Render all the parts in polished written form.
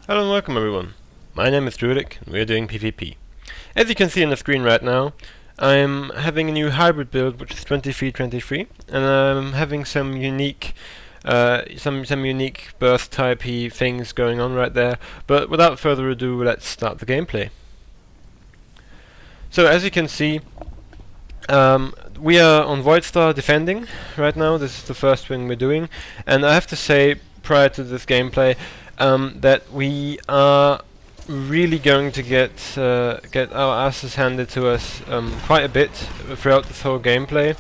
Hello and welcome everyone. My name is Drewlik and we are doing PvP. As you can see on the screen right now, I'm having a new hybrid build which is 23-23, and I'm having some unique unique burst type-y things going on right there. But without further ado, let's start the gameplay. So as you can see, we are on Voidstar defending right now. This is the first thing we're doing, and I have to say, prior to this gameplay, that we are really going to get our asses handed to us quite a bit throughout this whole gameplay,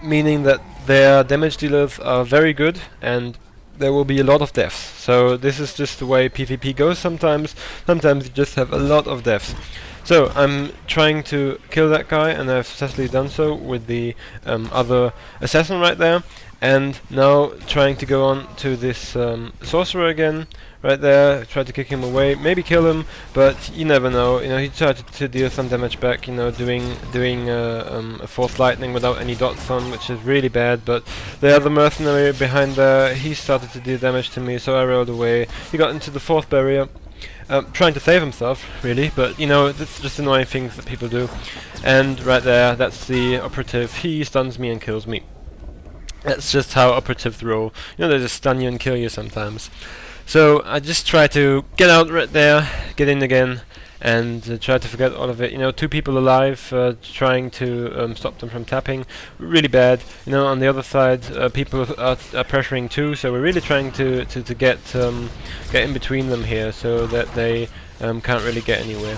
meaning that their damage dealers are very good and there will be a lot of deaths. So this is just the way PvP goes sometimes. Sometimes you just have a lot of deaths. So I'm trying to kill that guy, and I've successfully done so with the other assassin right there. And now trying to go on to this sorcerer again, right there. Try to kick him away, maybe kill him, but you never know. You know, he tried to deal some damage back. You know, doing a force lightning without any dots on, which is really bad. But the other mercenary behind there, he started to deal damage to me, so I rolled away. He got into the fourth barrier. Trying to save himself, really, but you know, it's just annoying things that people do. And right there, that's the operative. He stuns me and kills me. That's just how operatives roll. You know, they just stun you and kill you sometimes. So I just try to get out right there, get in again, and try to forget all of it. You know, two people alive, trying to stop them from tapping. Really bad. You know, on the other side, people are pressuring too, so we're really trying to get in between them here, so that they can't really get anywhere.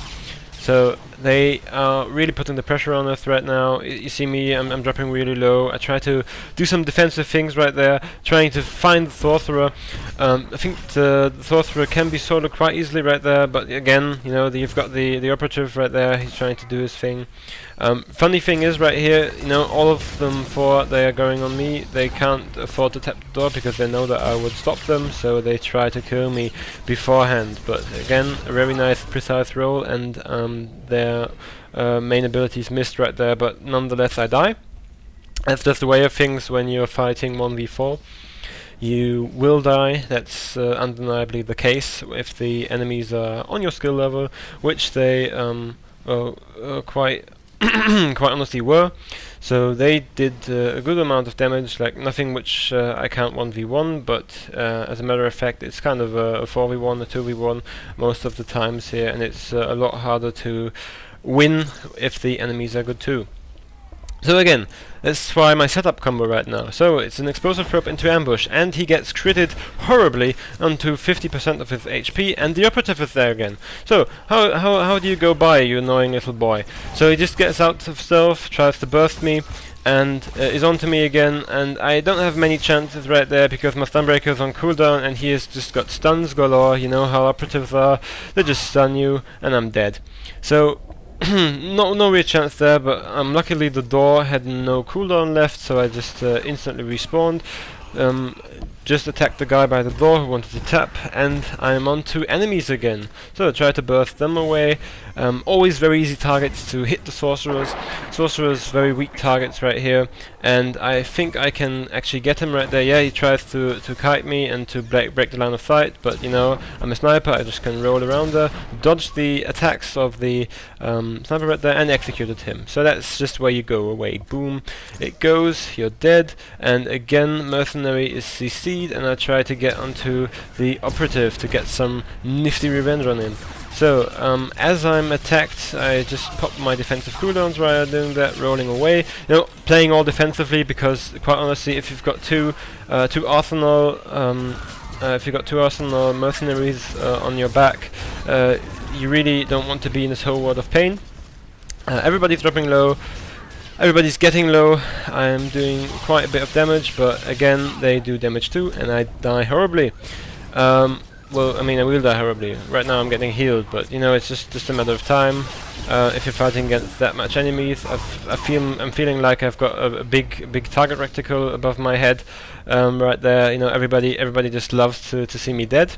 So they are really putting the pressure on us right now. You see me, I'm dropping really low. I try to do some defensive things right there, trying to find the sorcerer. I think the sorcerer can be soloed quite easily right there, but again, you know, you've got the operative right there. He's trying to do his thing. Funny thing is, right here, you know, all of them four, they are going on me. They can't afford to tap the door because they know that I would stop them, so they try to kill me beforehand. But again, a very nice, precise roll, and their main abilities missed right there, but nonetheless I die. That's just the way of things when you're fighting 1v4. You will die. That's undeniably the case if the enemies are on your skill level, which they quite quite honestly were. So they did a good amount of damage, like nothing which I count 1v1, but as a matter of fact it's kind of a 4v1, a 2v1 most of the times here, and it's a lot harder to win if the enemies are good too. So again, let's try my setup combo right now. So it's an explosive drop into ambush, and he gets critted horribly onto 50% of his HP, and the operative is there again. So how do you go by, you annoying little boy? So he just gets out of stealth, tries to burst me, and is onto me again, and I don't have many chances right there because my stun breaker is on cooldown, and he has just got stuns galore. You know how operatives are, they just stun you and I'm dead. So no real chance there, but luckily the door had no cooldown left, so I just instantly respawned. Just attacked the guy by the door who wanted to tap, and I'm on to enemies again. So I try to burst them away. Always very easy targets to hit the sorcerers. Sorcerers very weak targets right here, and I think I can actually get him right there. Yeah, he tries to kite me and to break the line of sight, but you know, I'm a sniper, I just can roll around there, dodge the attacks of the sniper right there, and executed him. So that's just where you go away. Boom, it goes, you're dead, and again, mercenary is CC'd, and I try to get onto the operative to get some nifty revenge on him. So, as I'm attacked, I just pop my defensive cooldowns while doing that, rolling away. You know, playing all defensively, because quite honestly, if you've got two arsenal mercenaries on your back, you really don't want to be in this whole world of pain. Everybody's dropping low. Everybody's getting low. I am doing quite a bit of damage, but again, they do damage too, and I die horribly. Well, I mean, I will die horribly. Right now I'm getting healed, but you know, it's just a matter of time. If you're fighting against that much enemies, I'm feeling like I've got a big target reticle above my head, right there. You know, everybody just loves to see me dead,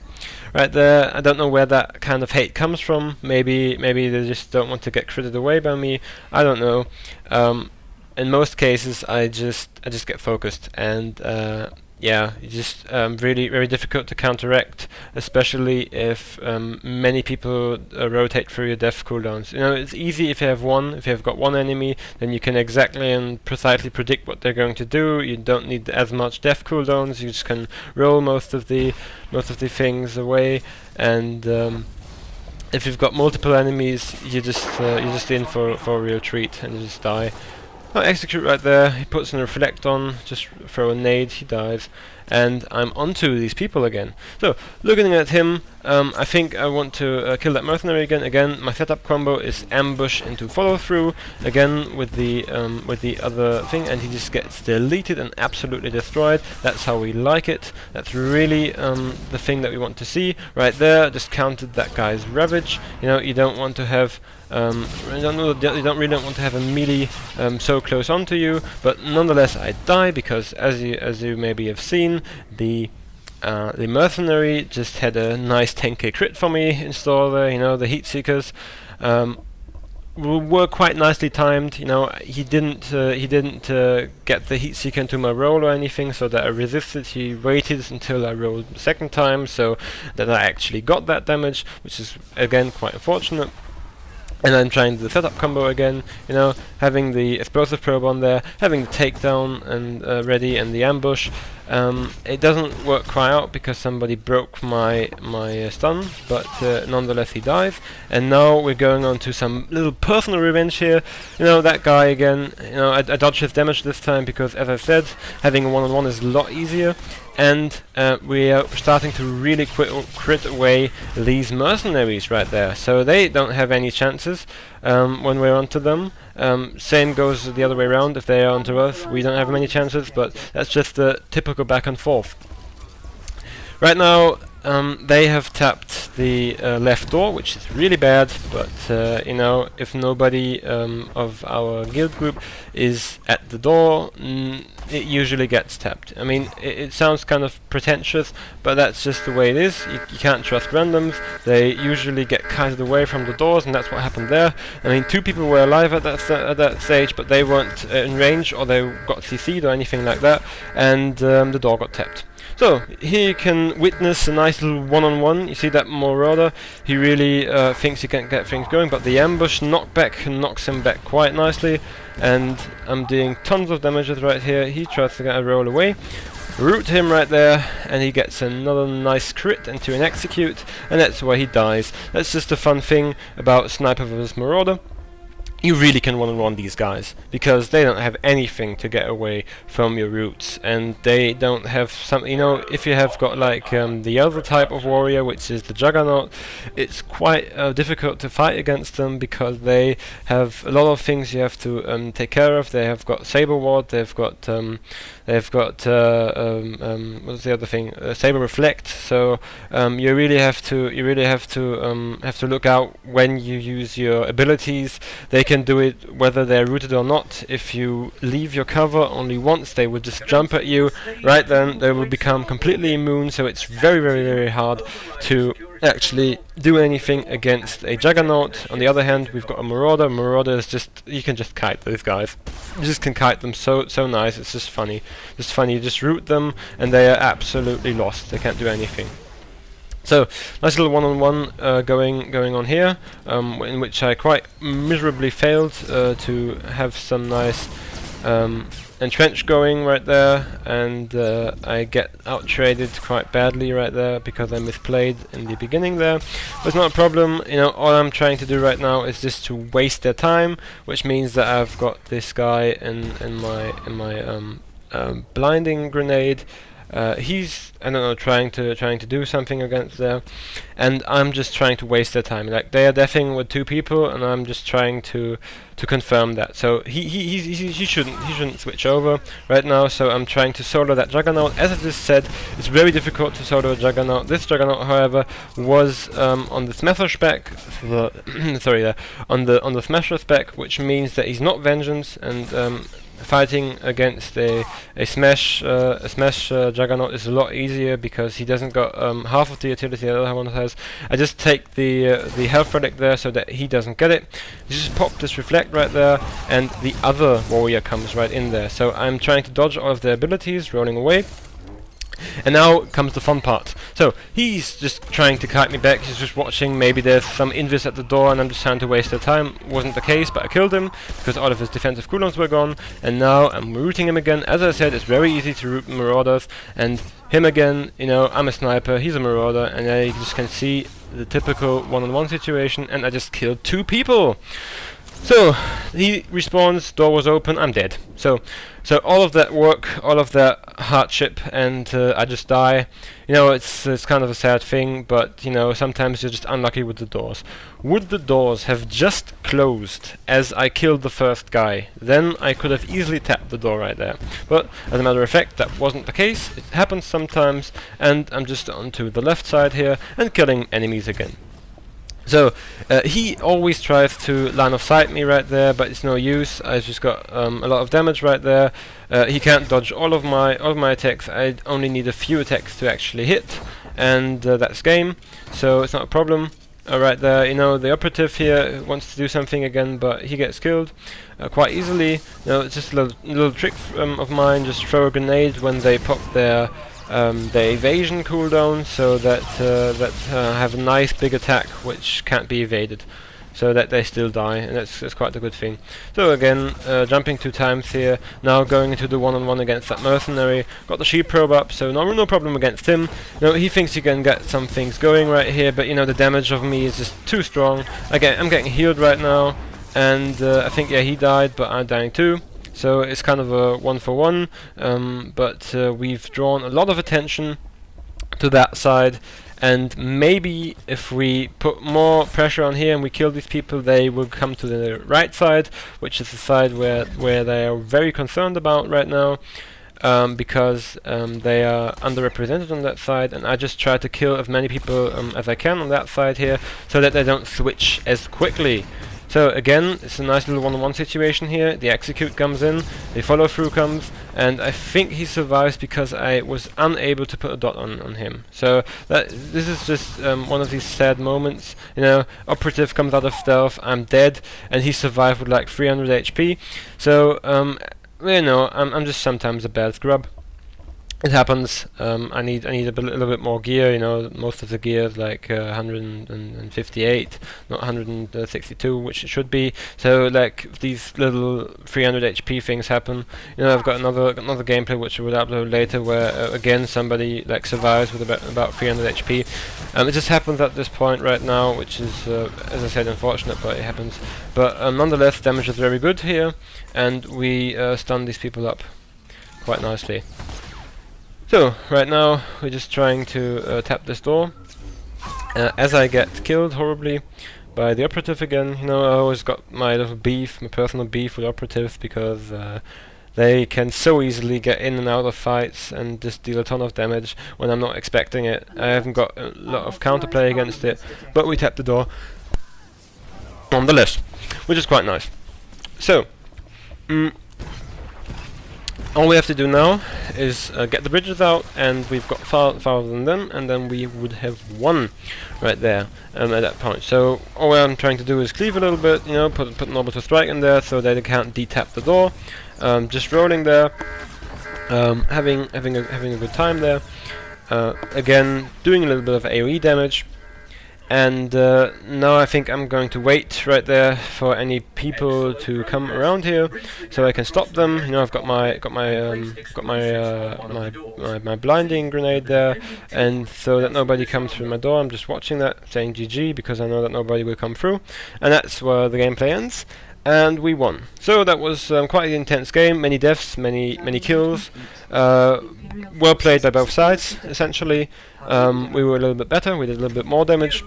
right there. I don't know where that kind of hate comes from. Maybe they just don't want to get critted away by me. I don't know. In most cases, I just get focused, and yeah, it's just really very difficult to counteract, especially if many people rotate through your death cooldowns. You know, it's easy if you have one. If you have got one enemy, then you can exactly and precisely predict what they're going to do. You don't need as much death cooldowns. You just can roll most of the things away, and if you've got multiple enemies, you're just in for a real treat, and you just die. Oh, execute right there. He puts in a reflect on, just throw a nade, he dies, and I'm onto these people again. So, looking at him, I think I want to kill that mercenary again. Again, my setup combo is ambush into follow through, again with the other thing, and he just gets deleted and absolutely destroyed. That's how we like it. That's really the thing that we want to see. Right there, just countered that guy's ravage. You know, you don't want to have you don't really want to have a melee so close onto you, but nonetheless I die because, as you maybe have seen, the mercenary just had a nice 10k crit for me installed there. You know, the heat seekers were quite nicely timed. You know, he didn't get the heat seeker into my roll or anything, so that I resisted. He waited until I rolled the second time, so that I actually got that damage, which is again quite unfortunate. And I'm trying the setup combo again, you know, having the explosive probe on there, having the takedown and ready, and the ambush. It doesn't work quite out because somebody broke my stun, but nonetheless he dies. And now we're going on to some little personal revenge here. You know, that guy again, you know, I dodged his damage this time because, as I said, having a one-on-one is a lot easier. And we are starting to really crit away these mercenaries right there. So they don't have any chances when we're onto them. Same goes the other way around. If they are onto us, we don't have many chances, but that's just the typical back and forth. Right now, they have tapped the left door, which is really bad, but you know, if nobody of our guild group is at the door, it usually gets tapped. I mean, it sounds kind of pretentious, but that's just the way it is. You can't trust randoms. They usually get kited away from the doors, and that's what happened there. I mean, 2 people were alive at that stage, but they weren't in range, or they got CC'd or anything like that, and the door got tapped. So, here you can witness a nice little one-on-one. You see that Marauder, he really thinks he can get things going, but the ambush knockback knocks him back quite nicely, and I'm doing tons of damages right here. He tries to get a roll away, root him right there, and he gets another nice crit into an execute, and that's why he dies. That's just a fun thing about Sniper vs Marauder. You really can one-on-one these guys, because they don't have anything to get away from your roots, and they don't have some, you know, if you have got like the other type of warrior, which is the Juggernaut, it's quite difficult to fight against them, because they have a lot of things you have to take care of. They have got Saber Ward, they've got what's the other thing? Saber Reflect. So you really have to look out when you use your abilities. They can do it whether they're rooted or not. If you leave your cover only once, they will just jump at you. Right then, they will become completely immune. So it's very, very, very hard to actually do anything against a Juggernaut. On the other hand, we've got a Marauder. Marauder is just, you can just kite those guys. You just can kite them so nice. It's just funny. Just funny. You just root them, and they are absolutely lost. They can't do anything. So, nice little one-on-one going on here, in which I quite miserably failed to have some nice entrench going right there, and I get out-traded quite badly right there because I misplayed in the beginning there. But it's not a problem. You know, all I'm trying to do right now is just to waste their time, which means that I've got this guy in my blinding grenade. He's, I don't know, trying to do something against there, and I'm just trying to waste their time. Like, they are deafing with 2 people, and I'm just trying to confirm that. So he shouldn't switch over right now. So I'm trying to solo that Juggernaut. As I just said, it's very difficult to solo a Juggernaut. This Juggernaut, however, was on the Smasher spec, on the Smasher spec, which means that he's not Vengeance, and fighting against a smash Juggernaut is a lot easier because he doesn't got half of the utility the other one has. I just take the health relic there so that he doesn't get it. You just pop this reflect right there, and the other warrior comes right in there. So I'm trying to dodge all of their abilities, rolling away. And now comes the fun part. So he's just trying to kite me back, he's just watching, maybe there's some invis at the door and I'm just trying to waste their time. Wasn't the case, but I killed him because all of his defensive cooldowns were gone, and now I'm rooting him again. As I said, it's very easy to root Marauders, and him again, you know, I'm a sniper, he's a Marauder, and you just can see the typical one-on-one situation, and I just killed 2 people! So, he respawns, door was open, I'm dead. So all of that work, all of that hardship, and I just die. You know, it's kind of a sad thing, but, you know, sometimes you're just unlucky with the doors. Would the doors have just closed as I killed the first guy, then I could have easily tapped the door right there. But, as a matter of fact, that wasn't the case. It happens sometimes, and I'm just onto the left side here, and killing enemies again. So, he always tries to line of sight me right there, but it's no use. I've just got a lot of damage right there. He can't dodge all of my attacks. I only need a few attacks to actually hit, and that's game. So it's not a problem. Right there, you know, the operative here wants to do something again, but he gets killed quite easily. You know, it's just a little trick of mine. Just throw a grenade when they pop their evasion cooldown, so that have a nice big attack which can't be evaded, so that they still die, and that's quite a good thing. So again, jumping 2 times here, now going into the one-on-one against that mercenary. Got the sheep probe up, so no problem against him. You know, he thinks he can get some things going right here, but you know, the damage of me is just too strong. I'm getting healed right now, and I think, yeah, he died, but I'm dying too. So it's kind of a 1-for-1, but we've drawn a lot of attention to that side, and maybe if we put more pressure on here and we kill these people, they will come to the right side, which is the side where they are very concerned about right now, because they are underrepresented on that side, and I just try to kill as many people as I can on that side here, so that they don't switch as quickly. So again, it's a nice little one-on-one situation here. The execute comes in, the follow-through comes, and I think he survives because I was unable to put a dot on him. So this is just one of these sad moments. You know, operative comes out of stealth, I'm dead, and he survived with like 300 HP. So you know, I'm just sometimes a bad scrub. It happens. I need a little bit more gear. You know, most of the gear is like 158, not 162, which it should be. So like these little 300 HP things happen. You know, I've got another gameplay which I will upload later, where again somebody like survives with about 300 HP. It just happens at this point right now, which is, as I said, unfortunate, but it happens. But nonetheless, damage is very good here, and we stun these people up quite nicely. So, right now, we're just trying to tap this door. As I get killed horribly by the operative again, you know, I always got my little beef, my personal beef with operatives, because they can so easily get in and out of fights and just deal a ton of damage when I'm not expecting it. I haven't got a lot of counterplay against it, but we tap the door nonetheless, which is quite nice. So, all we have to do now is get the bridges out, and we've got 1,000 of them, and then we would have won right there at that point. So all I'm trying to do is cleave a little bit, you know, put an orbital strike in there so that they can't detap the door. Just rolling there, having a good time there. Again, doing a little bit of AoE damage. And now I think I'm going to wait right there for any people to come around here, so I can stop them. You know, I've got my blinding grenade there, and so that nobody comes through my door. I'm just watching that, saying GG, because I know that nobody will come through, and that's where the gameplay ends. And we won. So that was quite an intense game. Many deaths, many kills. Well played by both sides, essentially. We were a little bit better, we did a little bit more damage,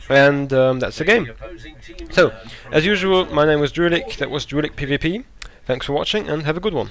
and that's the game. So, as usual, my name was Drewlik, that was Drewlik PvP. Thanks for watching, and have a good one.